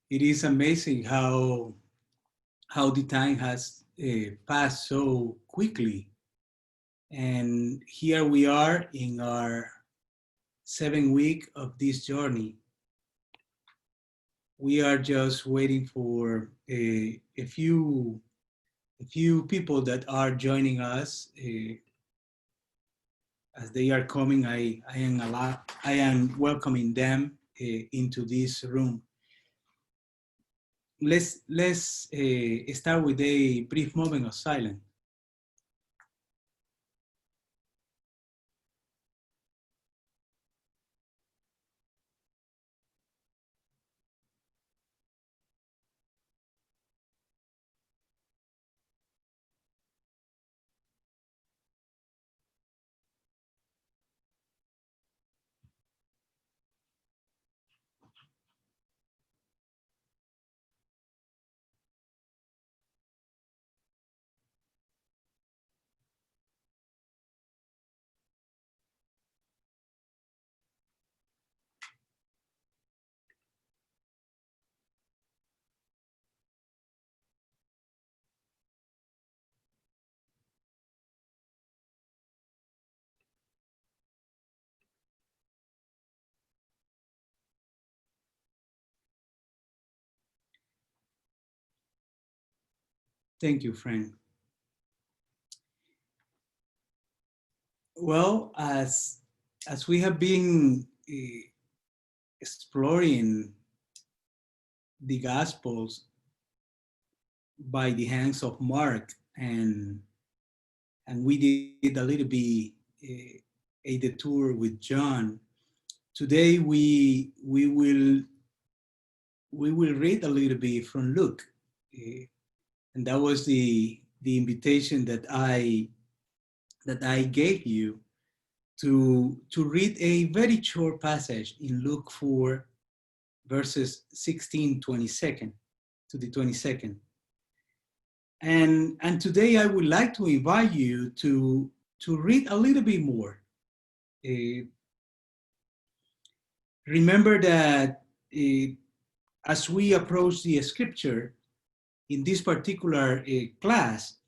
It is amazing how the time has passed so quickly. And here we are in our 7th week of this journey. We are just waiting for a few people that are joining us. As they are coming, I am welcoming them into this room. Let's start with a brief moment of silence. Thank you, friend. Well, as we have been exploring the Gospels by the hands of Mark, and we did a little bit a detour with John. Today we will read a little bit from Luke, and that was the invitation that I gave you to read a very short passage in Luke 4, verses 16 22nd to the 22nd. And today I would like to invite you to read a little bit more. Remember that as we approach the scripture in this particular class,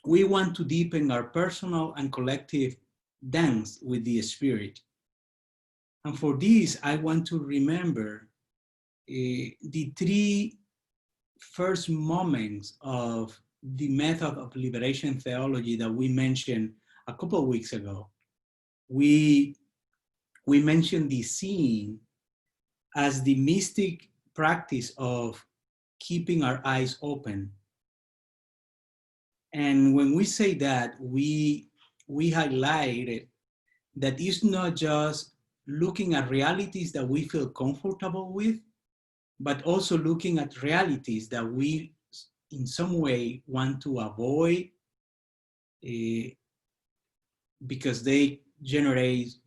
we want to deepen our personal and collective dance with the Spirit. And for this, I want to remember the three first moments of the method of liberation theology that we mentioned a couple of weeks ago. We mentioned the seeing as the mystic practice of keeping our eyes open. And when we say that, we highlighted that it's not just looking at realities that we feel comfortable with, but also looking at realities that we in some way want to avoid because they generate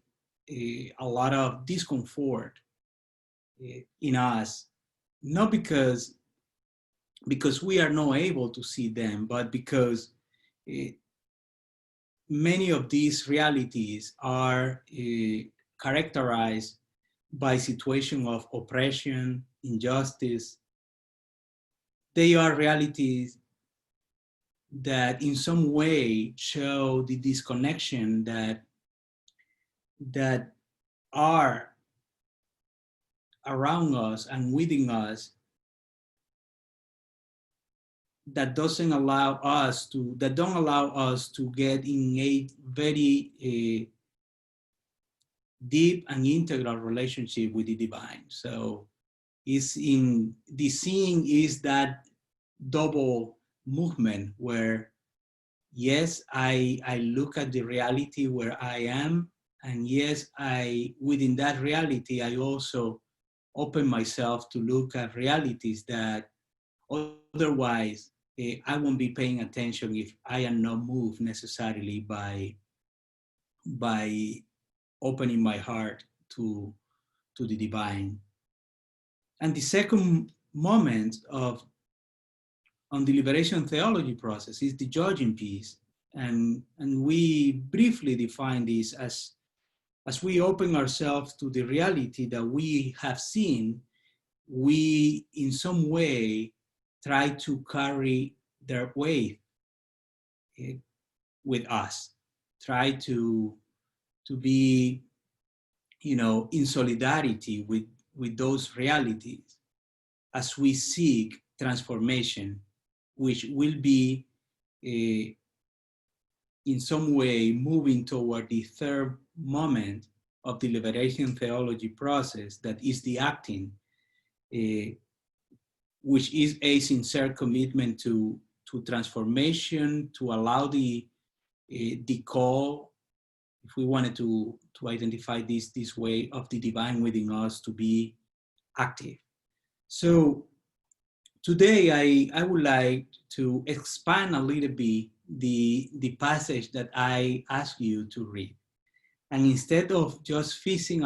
a lot of discomfort in us, not because we are not able to see them, but because many of these realities are characterized by situation of oppression, injustice. They are realities that in some way show the disconnection that are around us and within us, that don't allow us to get in a very deep and integral relationship with the divine. So is in the seeing is that double movement where yes, I look at the reality where I am, and yes, within that reality I also open myself to look at realities that otherwise I won't be paying attention if I am not moved necessarily by opening my heart to the divine. And the second moment on the liberation theology process is the judging piece. And we briefly define this as we open ourselves to the reality that we have seen, we in some way try to carry their weight with us, try to be, in solidarity with those realities as we seek transformation, which will be in some way moving toward the third moment of the liberation theology process, that is the acting, which is a sincere commitment to transformation, to allow the call, if we wanted to identify this way, of the divine within us to be active. So today I would like to expand a little bit the passage that I ask you to read. And instead of just fixing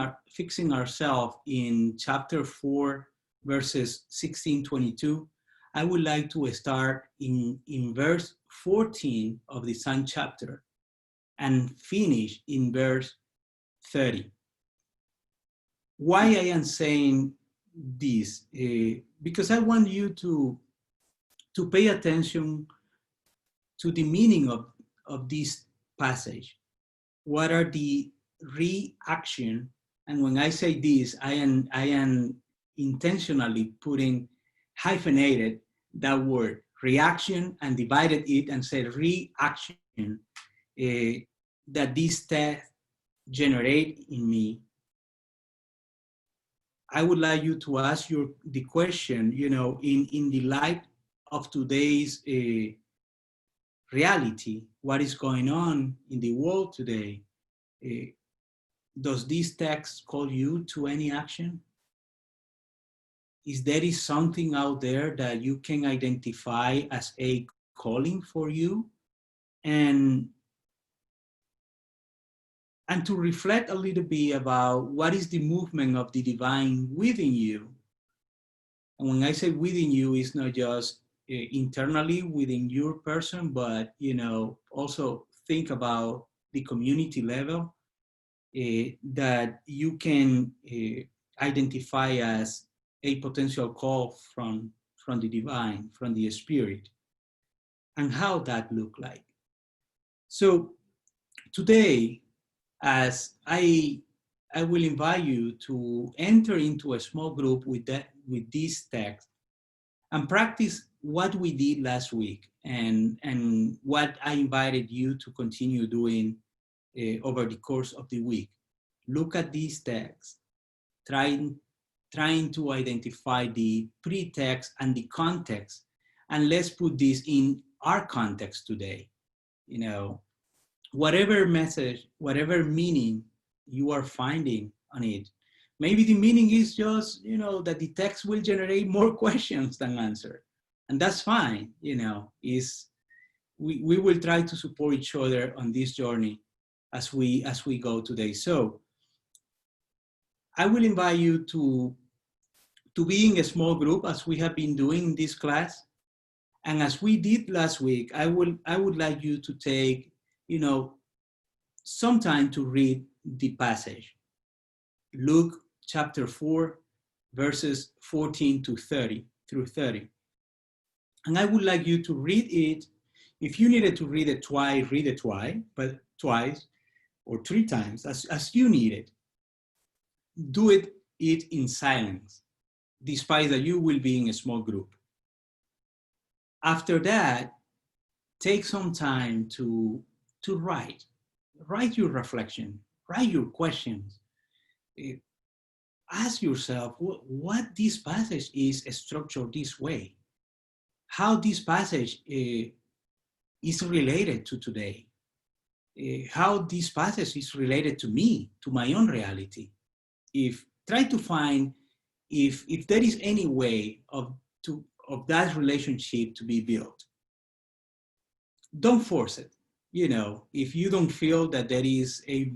ourselves in chapter 4, verses 16-22, I would like to start in verse 14 of the same chapter and finish in verse 30. Why I am saying this? Because I want you to pay attention to the meaning of this passage. What are the reaction? And when I say this, I am intentionally putting hyphenated that word reaction and divided it and said reaction that this text generate in me. I would like you to ask the question, in the light of today's reality, what is going on in the world today? Does this text call you to any action? Is there something out there that you can identify as a calling for you? And to reflect a little bit about what is the movement of the divine within you. And when I say within you, it's not just internally within your person, but also think about the community level that you can identify as a potential call from the divine, from the spirit, and how that look like. So today, as I will invite you to enter into a small group with this text and practice what we did last week and what I invited you to continue doing over the course of the week. Look at these texts, trying to identify the pretext and the context, and let's put this in our context today. Whatever message, whatever meaning you are finding on it, maybe the meaning is just, that the text will generate more questions than answer. And that's fine, we will try to support each other on this journey as we go today. So I will invite you to be in a small group as we have been doing in this class. And as we did last week, I would like you to take, some time to read the passage. Luke chapter 4, verses 14 to 30 through 30. And I would like you to read it. If you needed to read it twice, but twice or 3 times as you need it. Do it in silence, despite that you will be in a small group. After that, take some time to write your reflection, write your questions. Ask yourself what this passage is structured this way, how this passage is related to today, how this passage is related to me, to my own reality. Try to find if there is any way of that relationship to be built. Don't force it. If you don't feel that there is a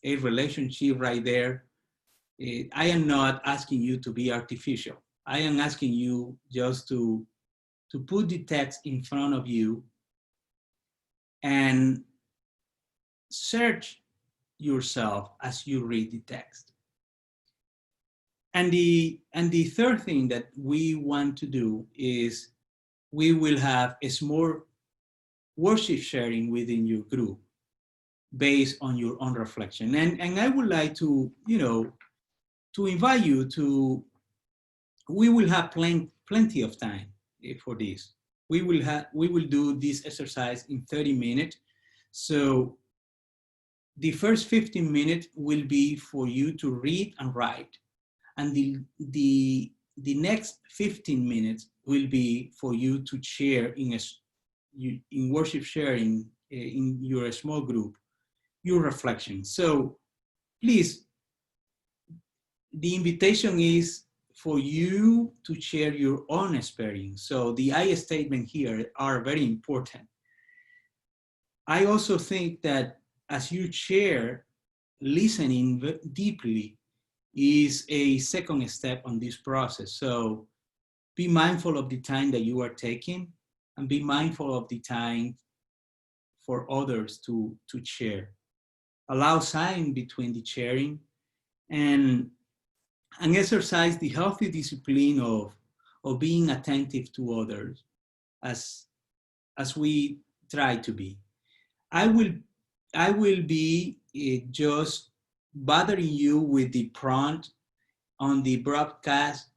relationship right there, I am not asking you to be artificial. I am asking you just to put the text in front of you and search yourself as you read the text. And the third thing that we want to do is we will have a small worship sharing within your group based on your own reflection. And I would like to, to invite you to, we will have plenty of time for this. We will do this exercise in 30 minutes. So the first 15 minutes will be for you to read and write. And the next 15 minutes will be for you to share in worship sharing in your small group, your reflection. So please, the invitation is for you to share your own experience. So the I statement here are very important. I also think that as you share, listening deeply is a second step on this process. So be mindful of the time that you are taking and be mindful of the time for others to share. Allow time between the sharing and exercise the healthy discipline of being attentive to others as we try to be. I will be just bothering you with the prompt on the broadcast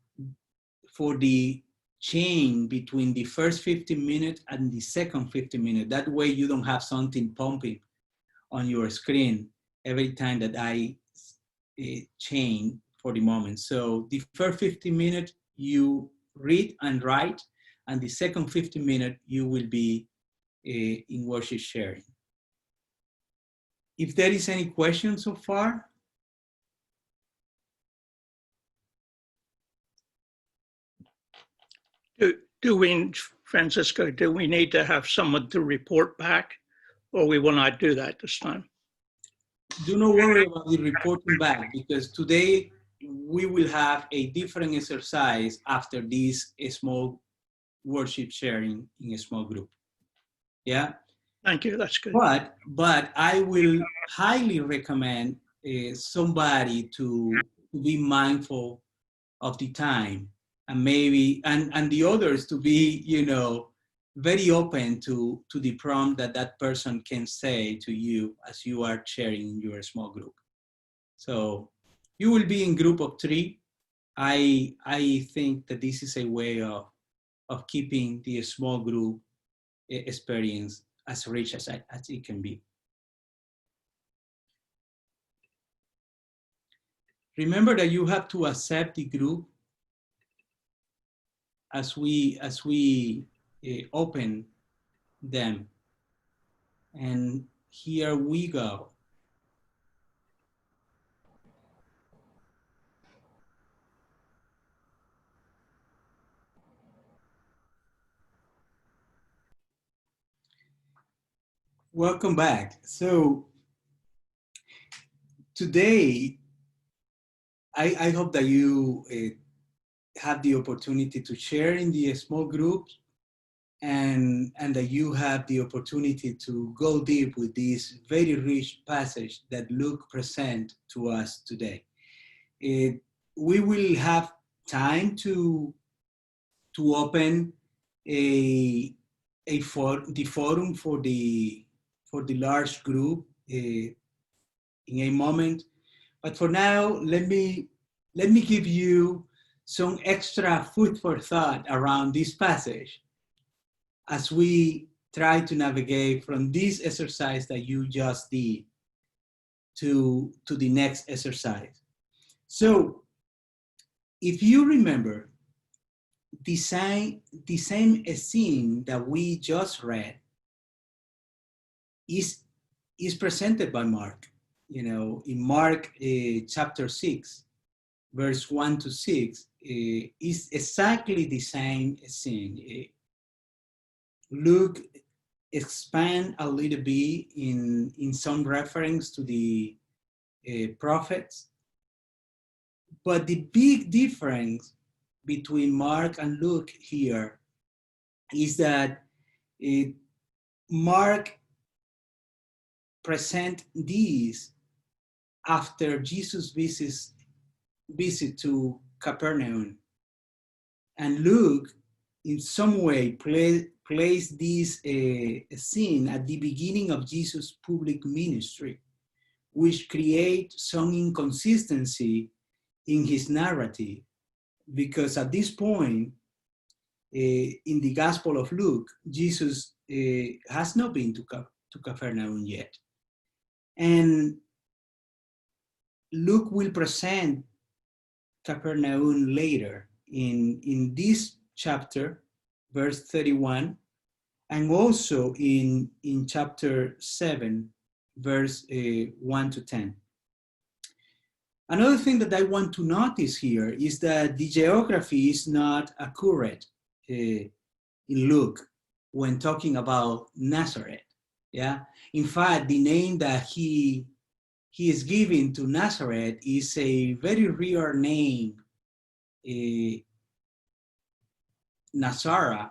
for the chain between the first 15 minutes and the second 15 minutes. That way you don't have something pumping on your screen every time that I chain for the moment. So the first 15 minutes you read and write, and the second 15 minutes you will be in worship sharing. If there is any questions so far. Do we, Francisco, do we need to have someone to report back, or we will not do that this time? Do not worry about the reporting back, because today we will have a different exercise after this small worship sharing in a small group. Yeah. Thank you. That's good. But I will highly recommend somebody to be mindful of the time, and maybe and the others to be very open to the prompt that person can say to you as you are sharing in your small group. So you will be in group of 3. I think that this is a way of keeping the small group experience as rich as it can be. Remember that you have to accept the group as we open them. And here we go. Welcome back. So today, I hope that you have the opportunity to share in the small groups, and that you have the opportunity to go deep with this very rich passage that Luke presents to us today. We will have time to open the forum for the large group in a moment. But for now, let me give you some extra food for thought around this passage as we try to navigate from this exercise that you just did to the next exercise. So if you remember, the same scene that we just read is presented by Mark. In Mark chapter 6, verse 1 to 6, is exactly the same scene. Luke expand a little bit in some reference to the prophets, but the big difference between Mark and Luke here is that Mark present these after Jesus' visit to Capernaum. And Luke, in some way, placed this scene at the beginning of Jesus' public ministry, which creates some inconsistency in his narrative, because at this point, in the Gospel of Luke, Jesus has not been to Capernaum yet. And Luke will present Capernaum later in this chapter, verse 31, and also in chapter 7, verse 1 to 10. Another thing that I want to notice here is that the geography is not accurate in Luke when talking about Nazareth. Yeah, in fact, the name that he is giving to Nazareth is a very rare name, Nazara.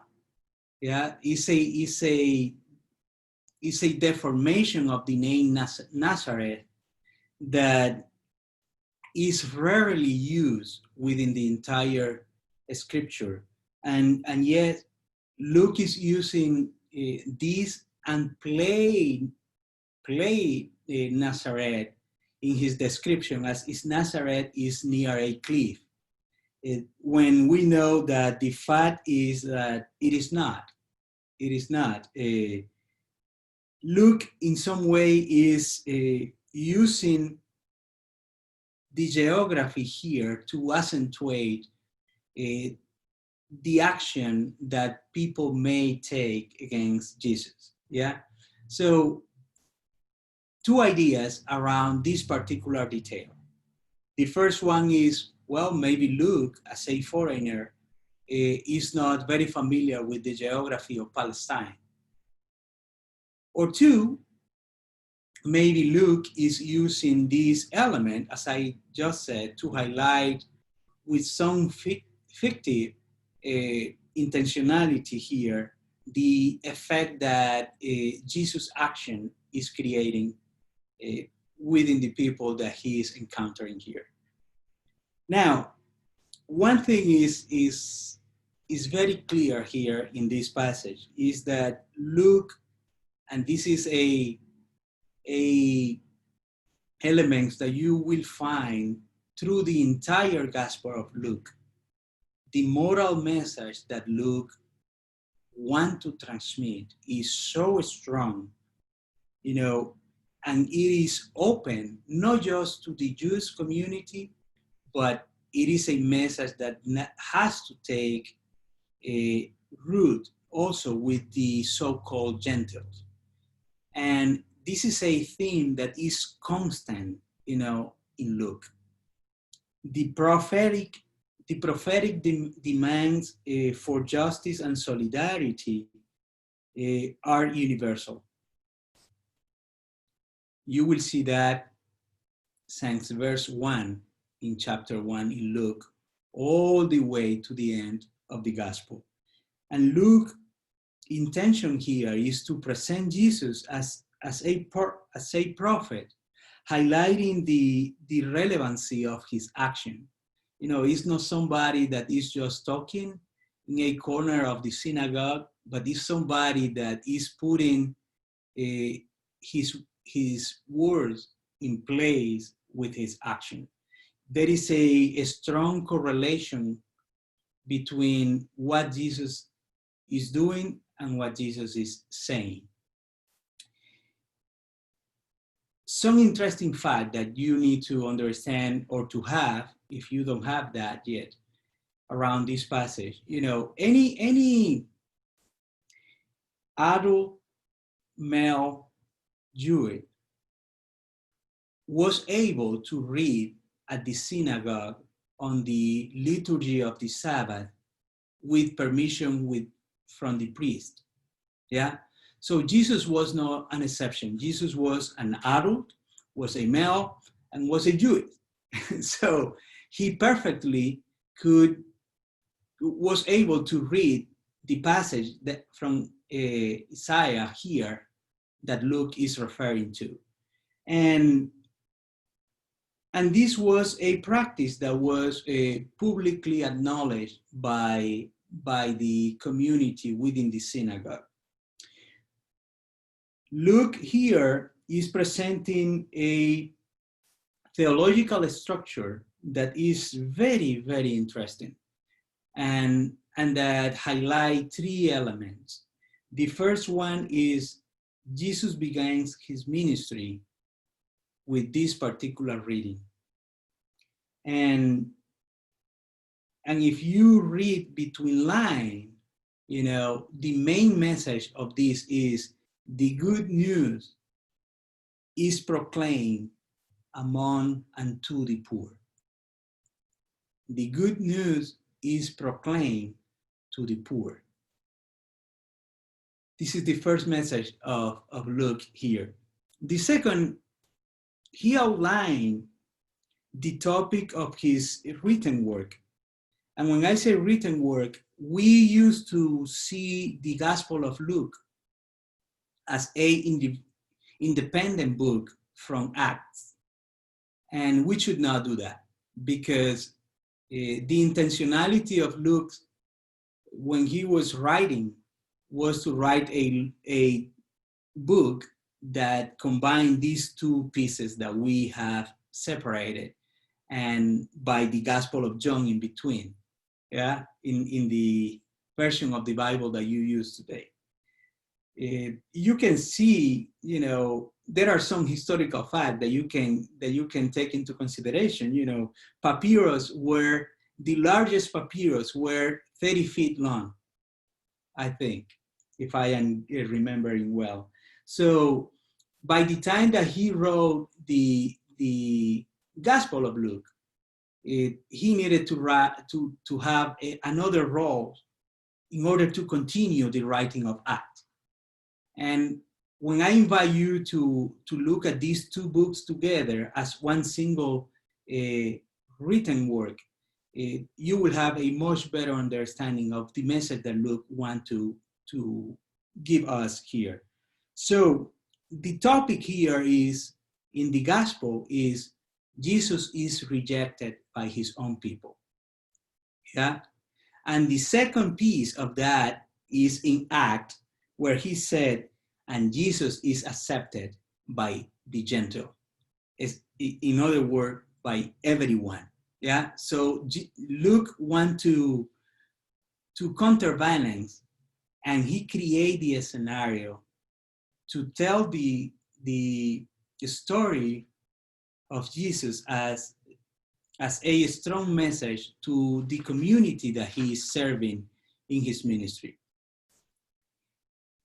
Yeah, is a deformation of the name Nazareth that is rarely used within the entire scripture, and yet Luke is using this and play Nazareth in his description as is Nazareth is near a cliff, when we know that the fact is that it is not. It is not. Luke, in some way, is using the geography here to accentuate the action that people may take against Jesus. Yeah. So, two ideas around this particular detail. The first one is, well, maybe Luke, as a foreigner, is not very familiar with the geography of Palestine. Or two, maybe Luke is using this element, as I just said, to highlight with some fictive intentionality here the effect that Jesus' action is creating within the people that he is encountering here. Now, one thing is very clear here in this passage is that Luke, and this is a elements that you will find through the entire Gospel of Luke, the moral message that Luke wants to transmit is so strong, you know, and it is open not just to the Jewish community, but it is a message that has to take a root also with the so-called Gentiles. And this is a theme that is constant, you know, in Luke. The prophetic demands for justice and solidarity are universal. You will see that since verse 1 in chapter 1 in Luke, all the way to the end of the gospel. And Luke's intention here is to present Jesus as a prophet, highlighting the relevancy of his action. You know, he's not somebody that is just talking in a corner of the synagogue, but is somebody that is putting his words in place with his action. There is a strong correlation between what Jesus is doing and what Jesus is saying. Some interesting fact that you need to understand or to have, if you don't have that yet, around this passage. You know, any adult male Jew was able to read at the synagogue on the liturgy of the Sabbath with permission from the priest. Yeah. So Jesus was not an exception. Jesus was an adult, was a male, and was a Jew. So he perfectly was able to read the passage that from Isaiah here that Luke is referring to. And And this was a practice that was publicly acknowledged by the community within the synagogue. Luke here is presenting a theological structure that is very, very interesting and that highlight three elements. The first one is Jesus begins his ministry with this particular reading. And if you read between lines, you know, the main message of this is the good news is proclaimed among and to the poor. The good news is proclaimed to the poor. This is the first message of Luke here. The second, he outlined the topic of his written work. And when I say written work, we used to see the Gospel of Luke as an independent book from Acts. And we should not do that, because the intentionality of Luke when he was writing was to write a book that combined these two pieces that we have separated, and by the Gospel of John in between, yeah, in the version of the Bible that you use today. You can see, you know, there are some historical facts that you can take into consideration. You know, papyrus were the largest papyrus were 30 feet long, I think, if I am remembering well. So by the time that he wrote the Gospel of Luke, he needed to have another role in order to continue the writing of Acts. And when I invite you to look at these two books together as one single written work, you will have a much better understanding of the message that Luke wants to give us here. So the topic here is, in the gospel, is Jesus is rejected by his own people. Yeah. And the second piece of that is in Acts, where he said, and Jesus is accepted by the Gentile. In other words, by everyone. Yeah. So Luke wants to counterbalance, and he created the scenario to tell the story of Jesus as a strong message to the community that he is serving in his ministry.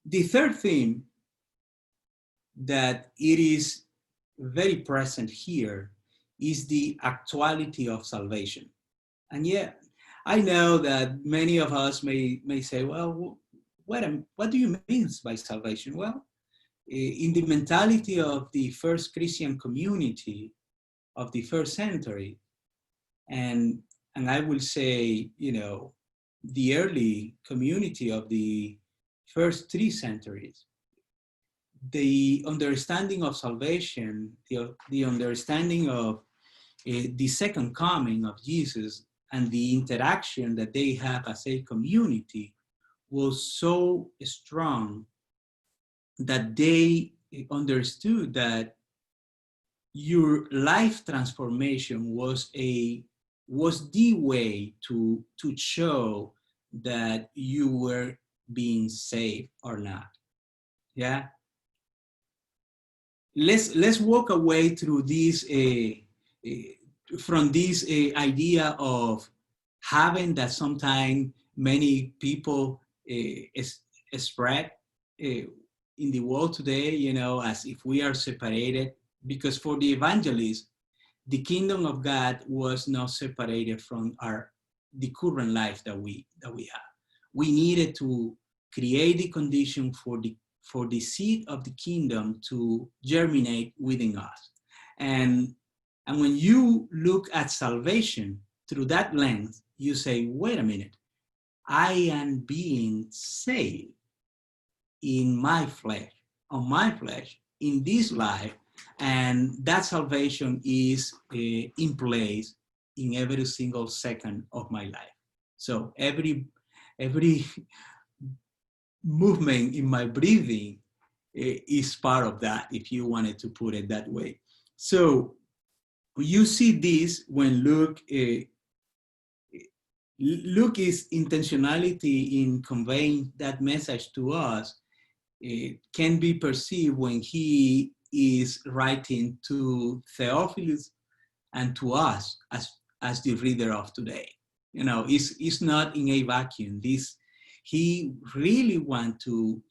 The third theme that it is very present here is the actuality of salvation. And yet, I know that many of us may say, well, what do you mean by salvation? Well, in the mentality of the first Christian community of the first century, and I will say, you know, the early community of the first 3 centuries, the understanding of salvation, the understanding of the second coming of Jesus and the interaction that they have as a community was so strong that they understood that your life transformation was the way to show that you were being saved or not. Yeah. Let's walk away through this from this idea of having that sometimes many people spread in the world today, you know, as if we are separated, because for the evangelists, the kingdom of God was not separated from the current life that we have. We needed to create the condition for the seed of the kingdom to germinate within us. And when you look at salvation through that lens, you say, wait a minute, I am being saved in my flesh, on my flesh, in this life, And that salvation is in place in every single second of my life. So every movement in my breathing is part of that, if you wanted to put it that way. So you see this when Luke is intentionality in conveying that message to us. It can be perceived when he is writing to Theophilus and to us as the reader of today. You know, it's not in a vacuum. He really wants to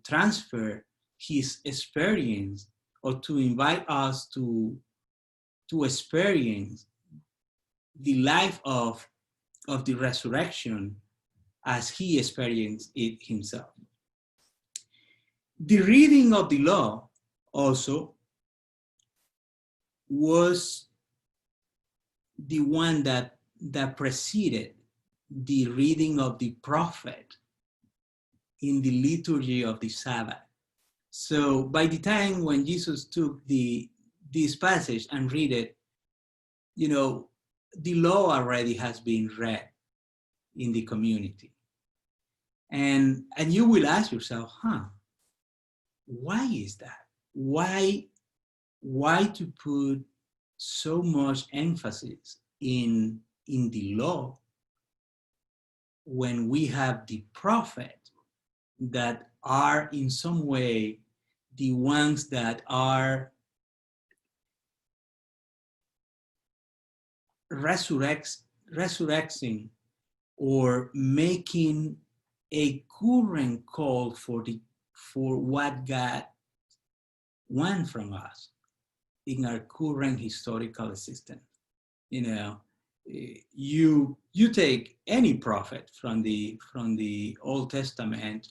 transfer his experience, or to invite us to experience the life of the resurrection as he experienced it himself. The reading of the law also was the one that preceded the reading of the prophet in the liturgy of the Sabbath. So by the time when Jesus took this passage and read it, you know, the law already has been read in the community. And you will ask yourself, why is that? Why to put so much emphasis in the law when we have the prophet that are in some way the ones that are resurrecting or making a current call for what God wants from us in our current historical existence. You know, you take any prophet from the Old Testament,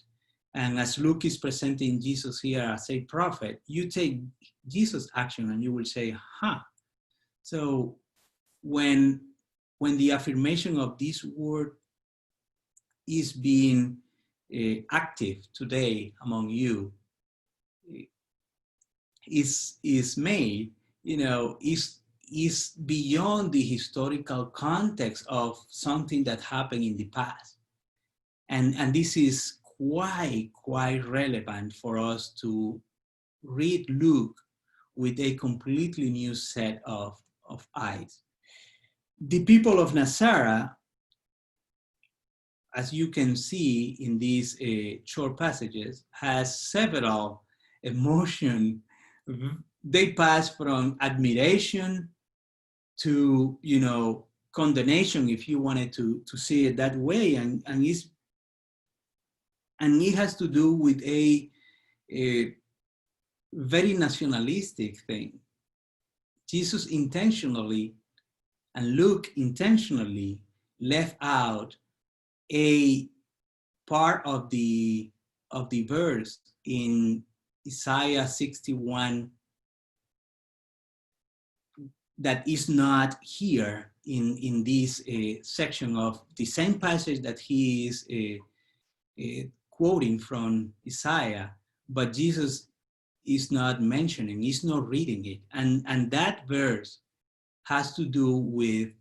and as Luke is presenting Jesus here as a prophet, you take Jesus' action and you will say, so when the affirmation of this word is being active today among you, is made, you know, is beyond the historical context of something that happened in the past. And this is quite relevant for us to read Luke with a completely new set of eyes. The people of Nazareth, as you can see in these short passages, has several emotions. They pass from admiration to, you know, condemnation, if you wanted to see it that way, and it has to do with a very nationalistic thing. Jesus intentionally and Luke intentionally left out a part of the verse in Isaiah 61 that is not here in this section of the same passage that he is quoting from Isaiah, but Jesus is not mentioning, he's not reading it. And that verse has to do with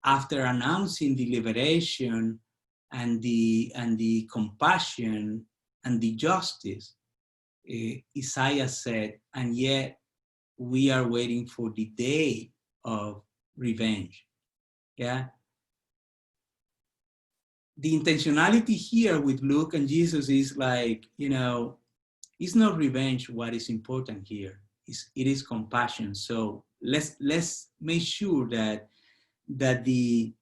after announcing the liberation and the compassion and the justice, Isaiah said, and yet we are waiting for the day of revenge. Yeah. The intentionality here with Luke and Jesus is like, you know, it's not revenge what is important here. It is compassion. So let's make sure that the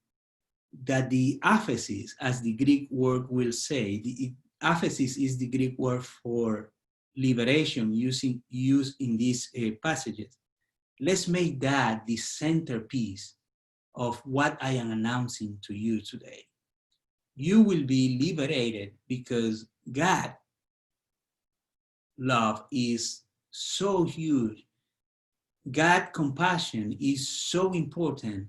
aphesis, as the Greek word will say, the aphesis is the Greek word for liberation used in these passages. Let's make that the centerpiece of what I am announcing to you today. You will be liberated because God love is so huge. God compassion is so important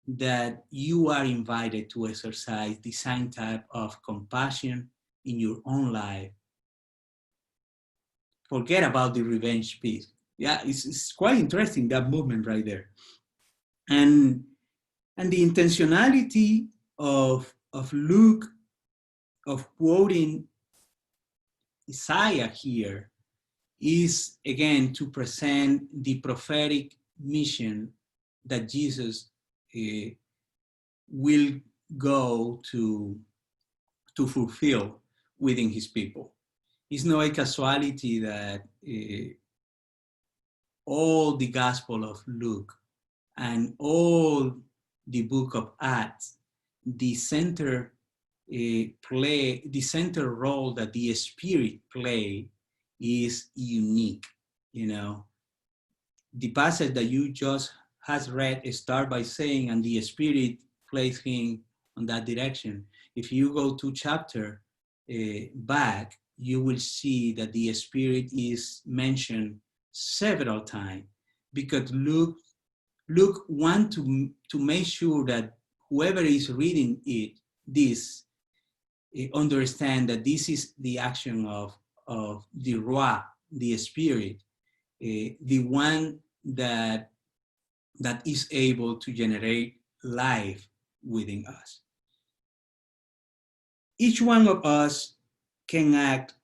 that you are invited to exercise the same type of compassion in your own life. Forget about the revenge piece. Yeah, it's quite interesting, that movement right there. And the intentionality of Luke, of quoting Isaiah here, is again to present the prophetic mission that Jesus uh, will go to fulfill within his people. It's not a casualty that all the Gospel of Luke and all the book of Acts, the center the center role that the Spirit play is unique. You know, the passage that you just has read start by saying, and the Spirit plays him on that direction. If you go to chapter back, you will see that the Spirit is mentioned several times, because Luke want to make sure that whoever is reading this understand that this is the action of the Ruach, the Spirit, the one that is able to generate life within us. Each one of us can act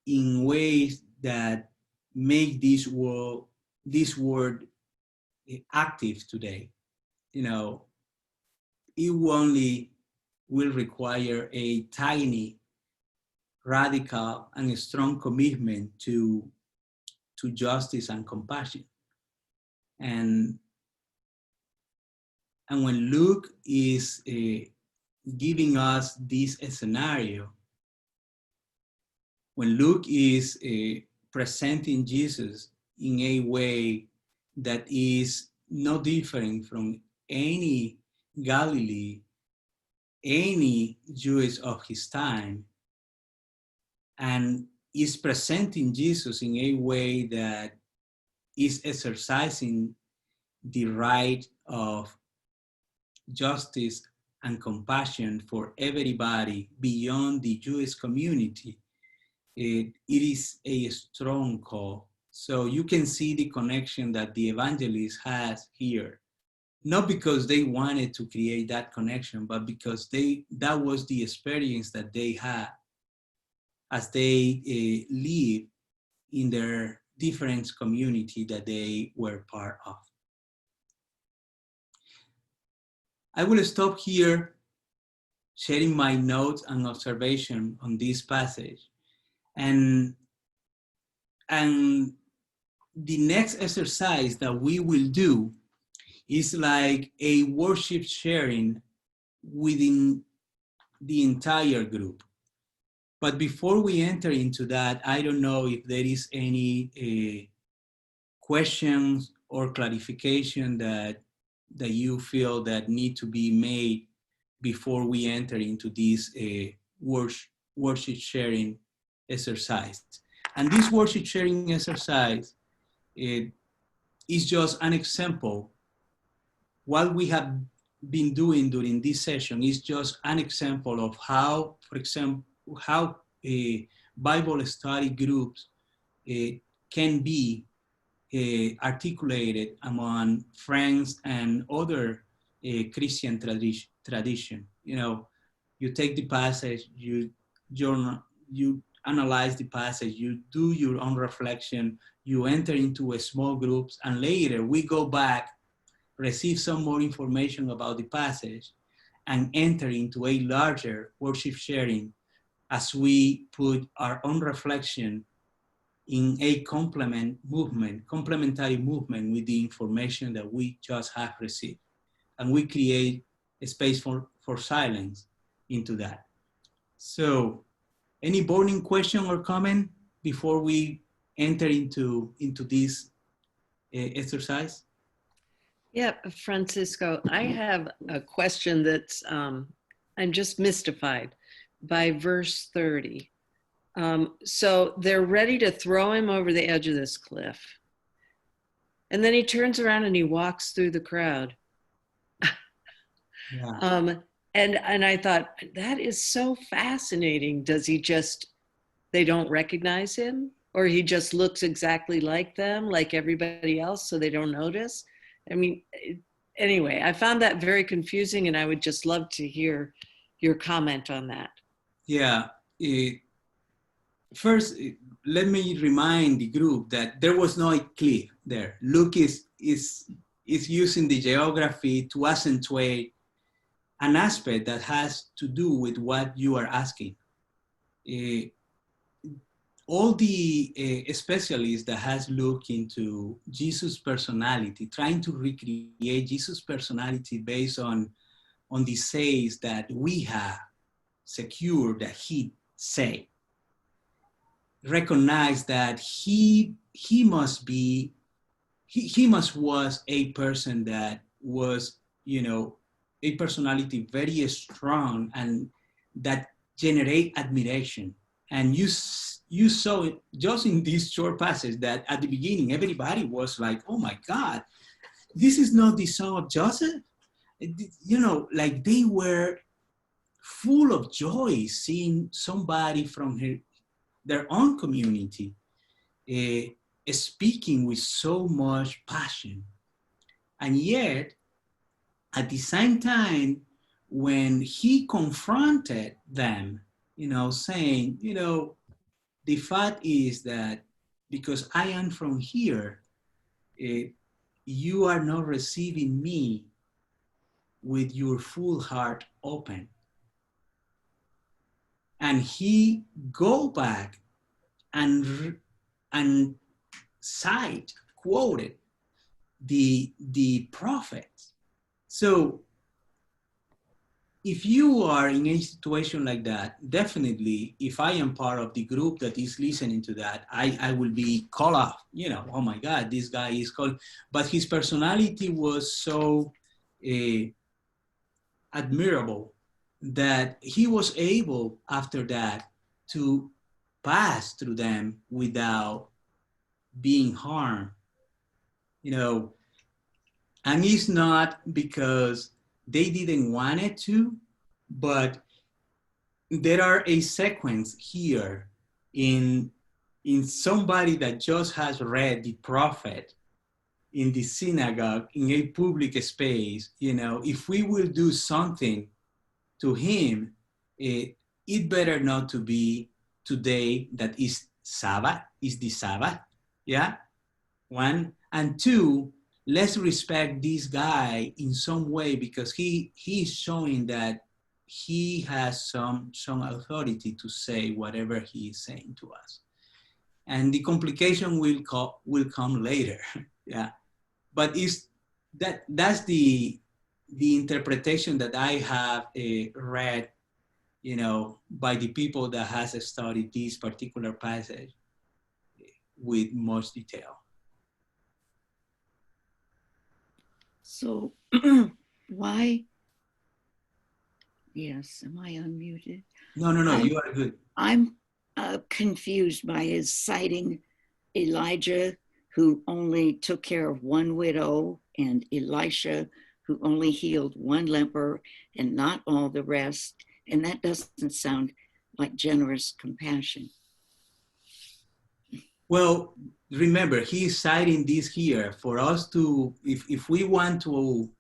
in ways that make this word active today. You know, it only will require a tiny, radical, and strong commitment to justice and compassion. And when Luke is giving us this scenario, when Luke is presenting Jesus in a way that is no different from any Galilee, any Jewish of his time, and is presenting Jesus in a way that is exercising the right of justice and compassion for everybody beyond the Jewish community, it is a strong call. So you can see the connection that the evangelist has here, not because they wanted to create that connection, but because that was the experience that they had as they live in their different community that they were part of. I will stop here sharing my notes and observation on this passage. And the next exercise that we will do is like a worship sharing within the entire group. But before we enter into that, I don't know if there is any questions or clarification that you feel that need to be made before we enter into this worship sharing exercise. And this worship sharing exercise is just an example. What we have been doing during this session is just an example of how, for example, how Bible study groups can be articulated among friends and other Christian tradition. You know, you take the passage, you analyze the passage, you do your own reflection, you enter into a small groups, and later we go back, receive some more information about the passage, and enter into a larger worship sharing as we put our own reflection in a complementary movement with the information that we just have received. And we create a space for silence into that. So any burning question or comment before we enter into this exercise? Yeah, Francisco, I have a question that's, I'm just mystified by verse 30. So they're ready to throw him over the edge of this cliff. And then he turns around and he walks through the crowd. Yeah. And I thought, that is so fascinating. Does he just, they don't recognize him? or he just looks exactly like them, like everybody else, so they don't notice. I mean, anyway, I found that very confusing, and I would just love to hear your comment on that. Yeah. First, let me remind the group that there was no cliff there. Luke is using the geography to accentuate an aspect that has to do with what you are asking. All the specialists that has looked into Jesus' personality, trying to recreate Jesus' personality based on the says that we have secured that he say, recognize that he must be, he must was a person that was, you know, a personality very strong and that generate admiration. And you saw it just in this short passage that at the beginning, everybody was like, oh my God, this is not the son of Joseph. You know, like they were full of joy seeing somebody from their own community speaking with so much passion. And yet, at the same time, when he confronted them, you know, saying, you know, the fact is that because I am from here, you are not receiving me with your full heart open. And he go back and cite, quoted the prophets. So if you are in a situation like that, definitely, if I am part of the group that is listening to that, I will be called off, you know, oh my God, this guy is called, but his personality was so admirable that he was able after that to pass through them without being harmed, you know. And it's not because they didn't want it to, but there are a sequence here in somebody that just has read the prophet in the synagogue in a public space. You know, if we will do something to him, it better not to be today that is Sabbath, is the Sabbath, yeah? One, and two, let's respect this guy in some way because he's showing that he has some authority to say whatever he is saying to us. And the complication will come later, yeah? But that's the interpretation that I have read, you know, by the people that has studied this particular passage with much detail. So why? Yes, am I unmuted? No, you are good. I'm confused by his citing Elijah, who only took care of one widow, and Elisha, who only healed one leper and not all the rest. And that doesn't sound like generous compassion. Well, remember, he's citing this here for us to, if we want to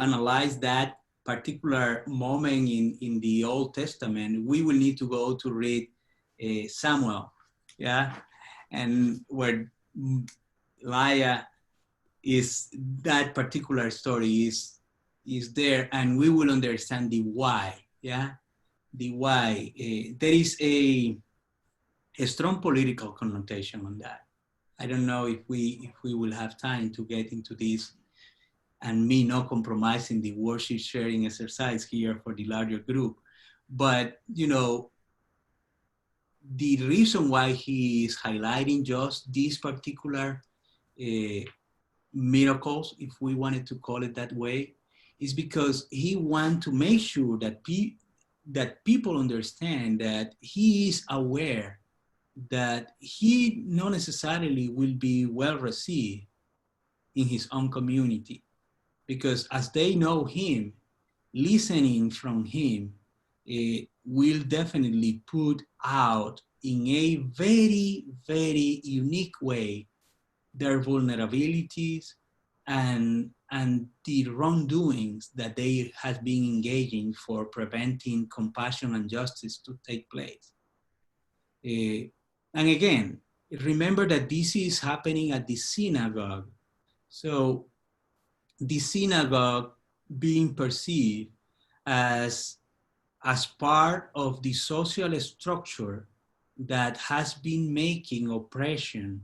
analyze that particular moment in the Old Testament, we will need to go to read Samuel, yeah? And where Elijah is, that particular story is there, and we will understand the why, yeah? The why. There is a strong political connotation on that. I don't know if we will have time to get into this, and me not compromising the worship sharing exercise here for the larger group. But, you know, the reason why he is highlighting just these particular miracles, if we wanted to call it that way, is because he wants to make sure that people understand that he is aware that he not necessarily will be well received in his own community, because as they know him, listening from him will definitely put out in a very, very unique way their vulnerabilities and the wrongdoings that they have been engaging for preventing compassion and justice to take place. And again, remember that this is happening at the synagogue. So the synagogue being perceived as part of the social structure that has been making oppression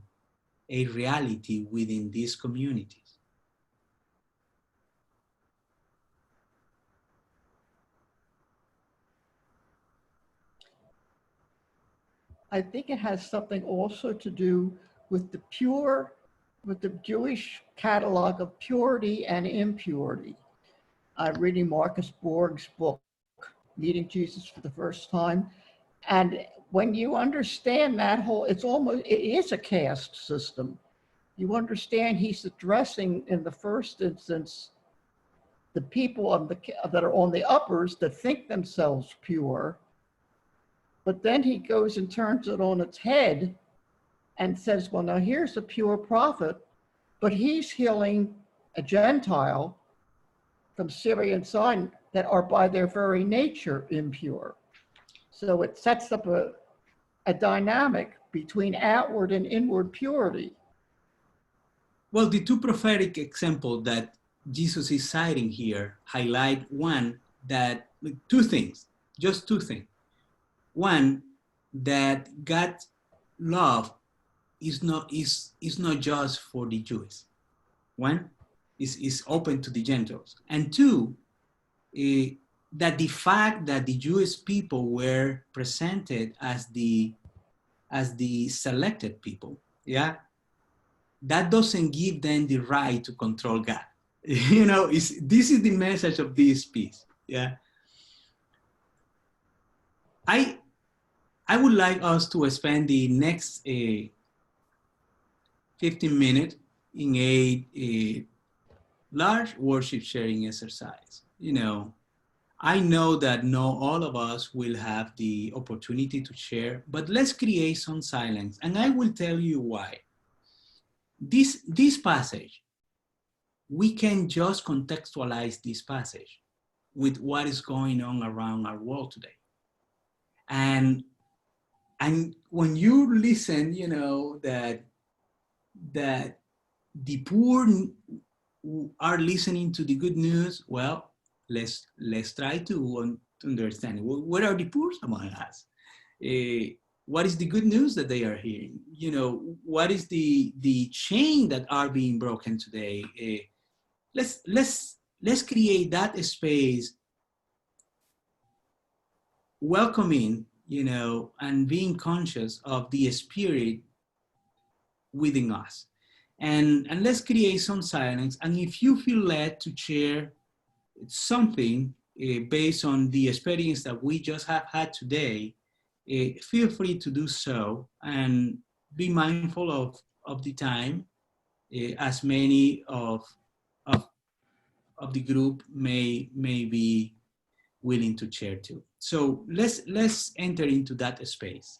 a reality within these communities. I think it has something also to do with the Jewish catalog of purity and impurity. I'm reading Marcus Borg's book, Meeting Jesus for the First Time. And when you understand that it is a caste system. You understand he's addressing in the first instance the people that are on the uppers that think themselves pure. But then he goes and turns it on its head and says, well, now here's a pure prophet, but he's healing a Gentile from Syrian side that are by their very nature impure. So it sets up a dynamic between outward and inward purity. Well, the two prophetic examples that Jesus is citing here highlight two things, just two things. One, that God's love is not just for the Jews. One, is open to the Gentiles. And two, that the fact that the Jewish people were presented as the selected people, yeah, that doesn't give them the right to control God. This is the message of this piece, yeah. I would like us to spend the next 15 minutes in a large worship sharing exercise. I know that not all of us will have the opportunity to share, but let's create some silence. And I will tell you why. This passage, we can just contextualize this passage with what is going on around our world today. And when you listen, that the poor are listening to the good news, well, let's try to understand what are the poor among us. What is the good news that they are hearing? What is the chain that are being broken today? Let's create that space, welcoming, and being conscious of the spirit within us. And let's create some silence. And if you feel led to share something based on the experience that we just have had today, feel free to do so, and be mindful of the time, as many of the group may be willing to share too. So let's enter into that space.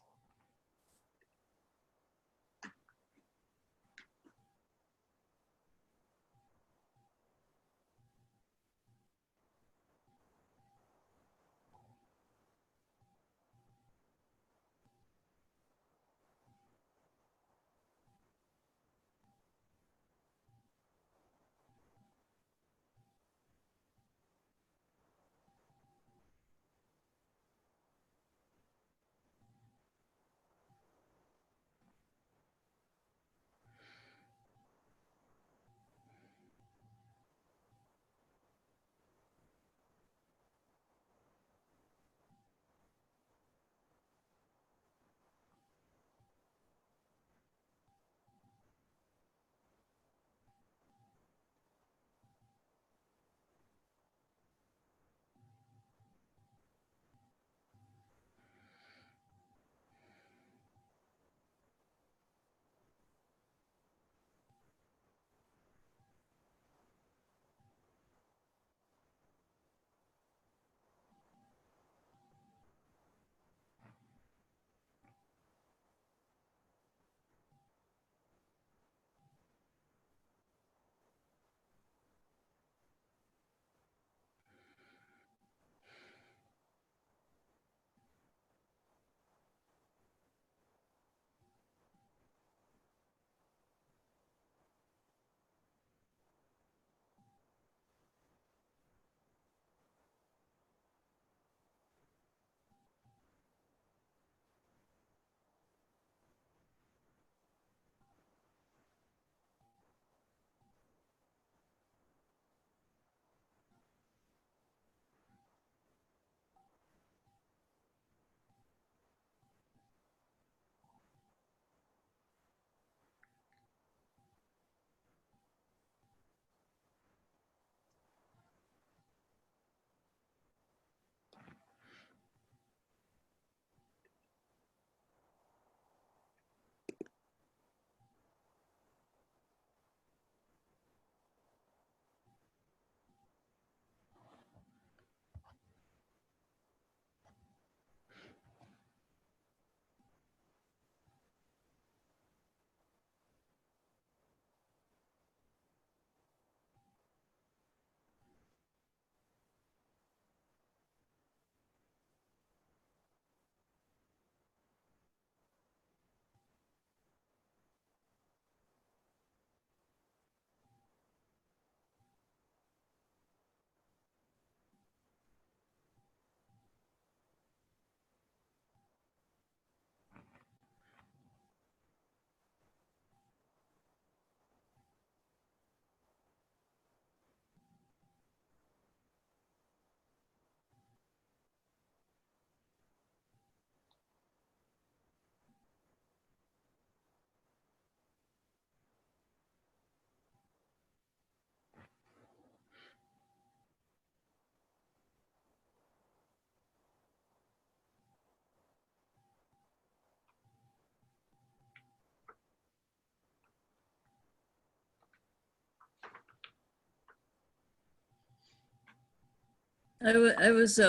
I was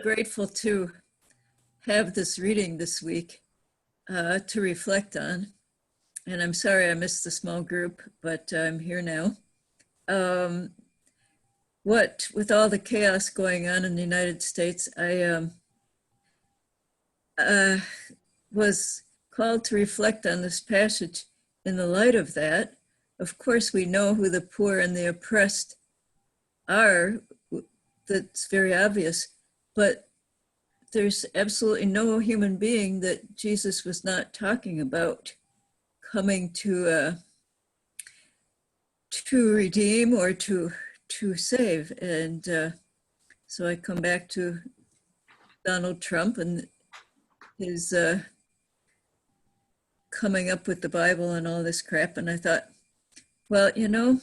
grateful to have this reading this week to reflect on. And I'm sorry I missed the small group, but I'm here now. With all the chaos going on in the United States, I was called to reflect on this passage in the light of that. Of course, we know who the poor and the oppressed are. That's very obvious, but there's absolutely no human being that Jesus was not talking about coming to redeem or to save. And so I come back to Donald Trump and his coming up with the Bible and all this crap. And I thought, well, you know,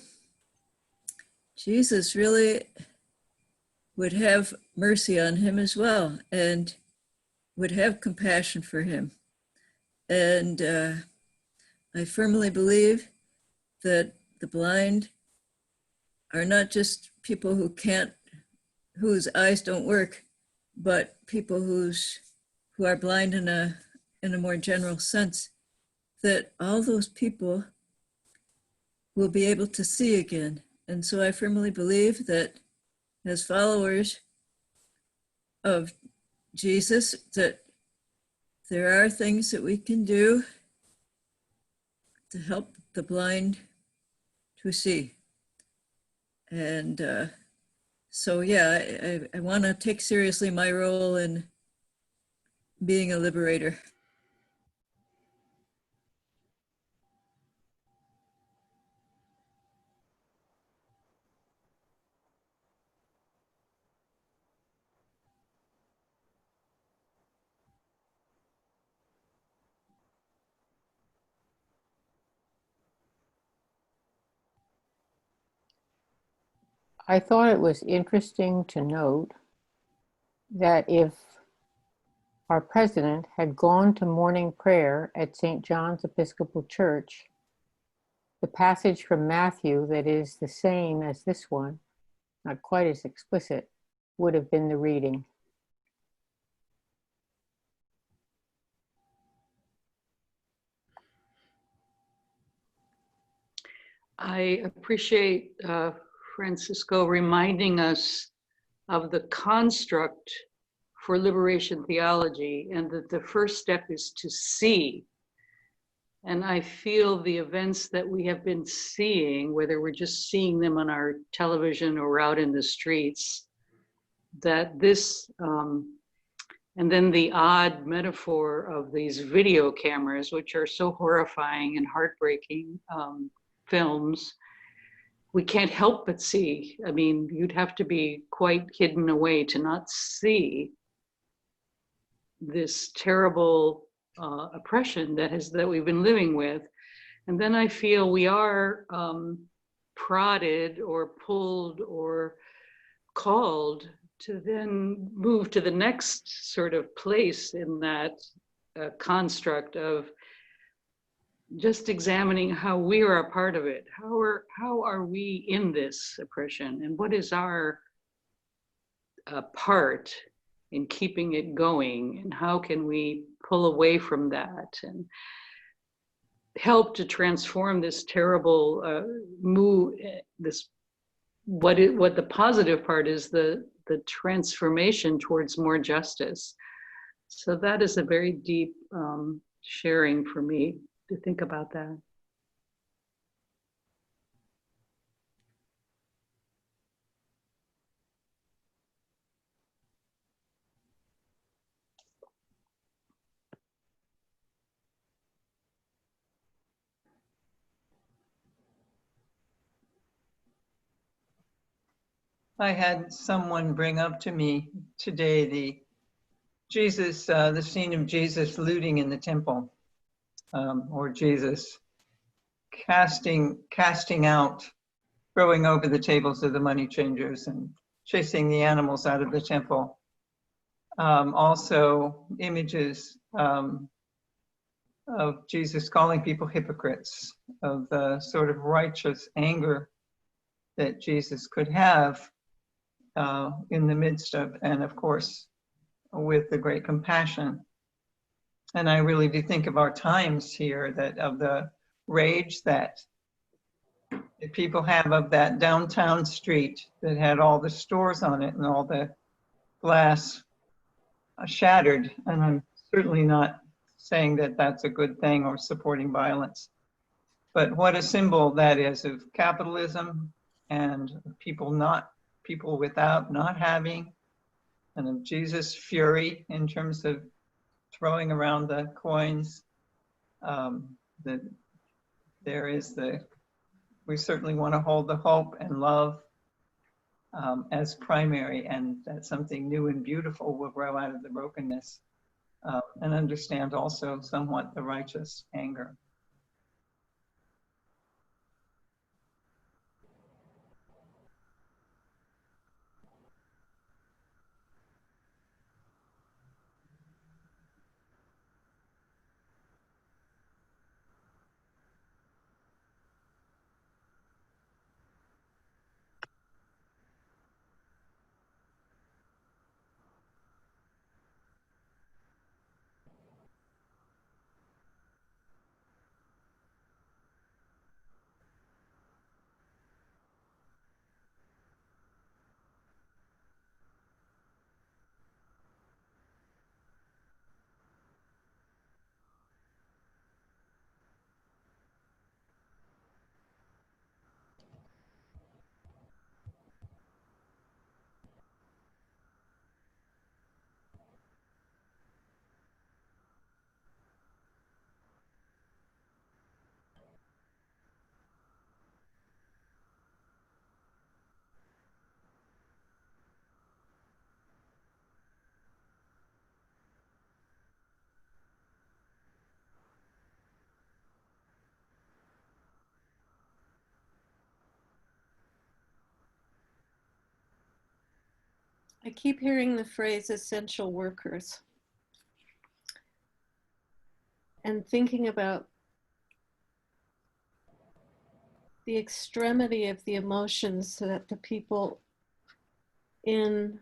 Jesus really would have mercy on him as well and would have compassion for him. And I firmly believe that the blind are not just people whose eyes don't work, but people who are blind in a more general sense, that all those people will be able to see again. And so I firmly believe that as followers of Jesus, that there are things that we can do to help the blind to see. And so, yeah, I want to take seriously my role in being a liberator. I thought it was interesting to note that if our president had gone to morning prayer at St. John's Episcopal Church, the passage from Matthew that is the same as this one, not quite as explicit, would have been the reading. I appreciate Francisco reminding us of the construct for liberation theology, and that the first step is to see. And I feel the events that we have been seeing, whether we're just seeing them on our television or out in the streets, that this, and then the odd metaphor of these video cameras, which are so horrifying and heartbreaking films, we can't help but see. I mean, you'd have to be quite hidden away to not see this terrible oppression that we've been living with. And then I feel we are prodded or pulled or called to then move to the next sort of place in that construct of just examining how we are a part of it. How are we in this oppression, and what is our part in keeping it going, and how can we pull away from that and help to transform this terrible move, what the positive part is, the transformation towards more justice. So that is a very deep sharing for me to think about that. I had someone bring up to me today the scene of Jesus looting in the temple, or Jesus casting out, throwing over the tables of the money changers and chasing the animals out of the temple. Also images of Jesus calling people hypocrites, of the sort of righteous anger that Jesus could have in the midst of, and of course, with the great compassion. And I really do think of our times here, that of the rage that the people have of that downtown street that had all the stores on it and all the glass shattered. And I'm certainly not saying that that's a good thing or supporting violence. But what a symbol that is of capitalism and people without not having, and of Jesus' fury in terms of throwing around the coins. That there is we certainly want to hold the hope and love as primary, and that something new and beautiful will grow out of the brokenness, and understand also somewhat the righteous anger. I keep hearing the phrase essential workers and thinking about the extremity of the emotions that the people in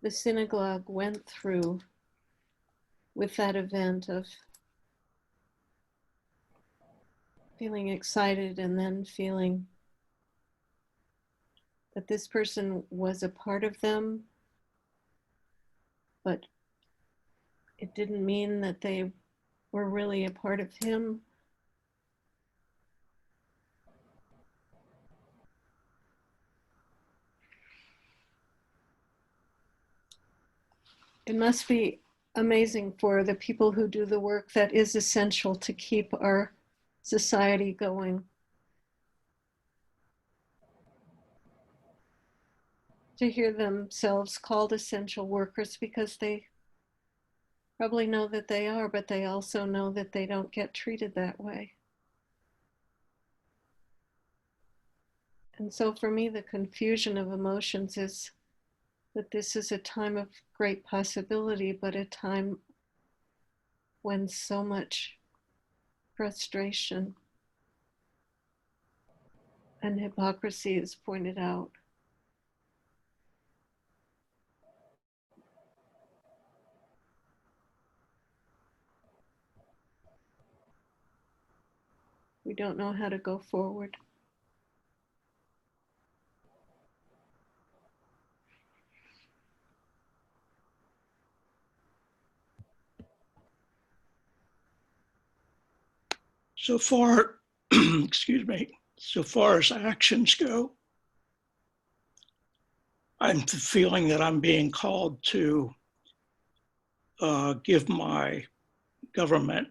the synagogue went through with that event of feeling excited and then feeling that this person was a part of them, but it didn't mean that they were really a part of him. It must be amazing for the people who do the work that is essential to keep our society going. To hear themselves called essential workers, because they probably know that they are, but they also know that they don't get treated that way. And so for me, the confusion of emotions is that this is a time of great possibility, but a time when so much frustration and hypocrisy is pointed out. We don't know how to go forward. So far, excuse me, so far as actions go, I'm feeling that I'm being called to give my government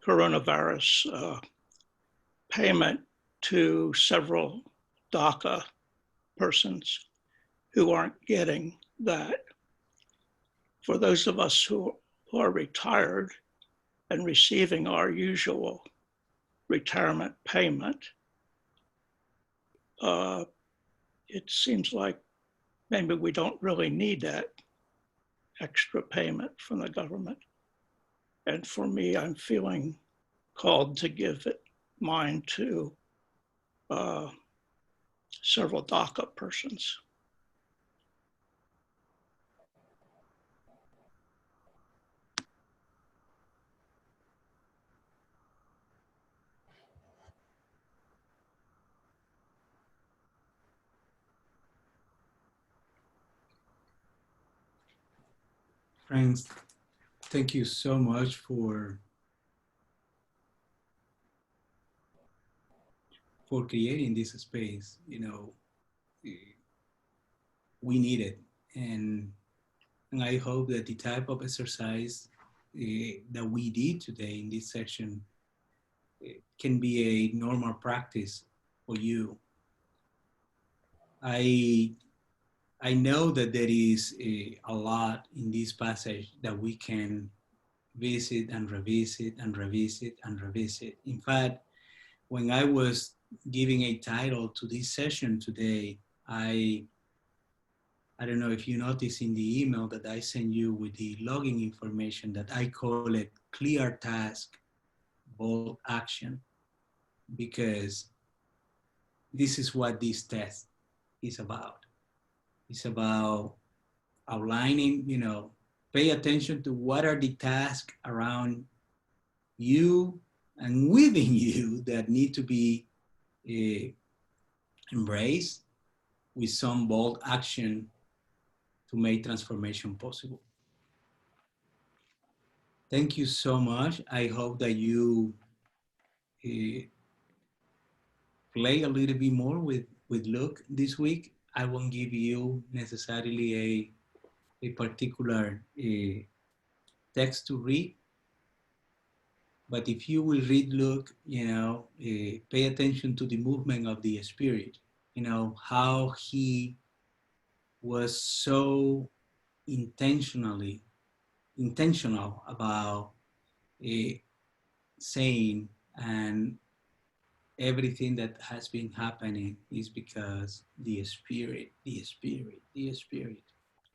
coronavirus payment to several DACA persons who aren't getting that. For those of us who are retired and receiving our usual retirement payment, it seems like maybe we don't really need that extra payment from the government. And for me, I'm feeling called to give it mine to several DACA persons. Friends, thank you so much for creating this space. You know, we need it, and I hope that the type of exercise that we did today in this section can be a normal practice for you. I know that there is a lot in this passage that we can visit and revisit and revisit and revisit. In fact, when I was giving a title to this session today, I don't know if you noticed in the email that I sent you with the login information that I call it clear task, bold action, because this is what this test is about. It's about outlining, you know, pay attention to what are the tasks around you and within you that need to be embraced with some bold action to make transformation possible. Thank you so much. I hope that you play a little bit more with Luke this week. I won't give you necessarily a particular text to read, but if you will read Luke, you know, pay attention to the movement of the Spirit, you know, how he was so intentional about saying, and everything that has been happening is because the Spirit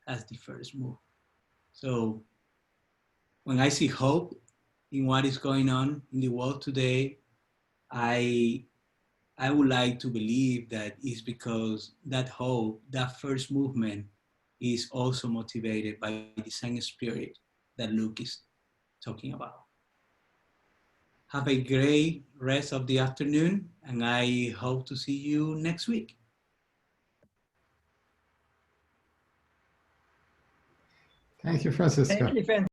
has the first move. So when I see hope in what is going on in the world today, I would like to believe that it's because that hope, that first movement, is also motivated by the same Spirit that Luke is talking about. Have a great rest of the afternoon, and I hope to see you next week. Thank you, Francisco. Thank you,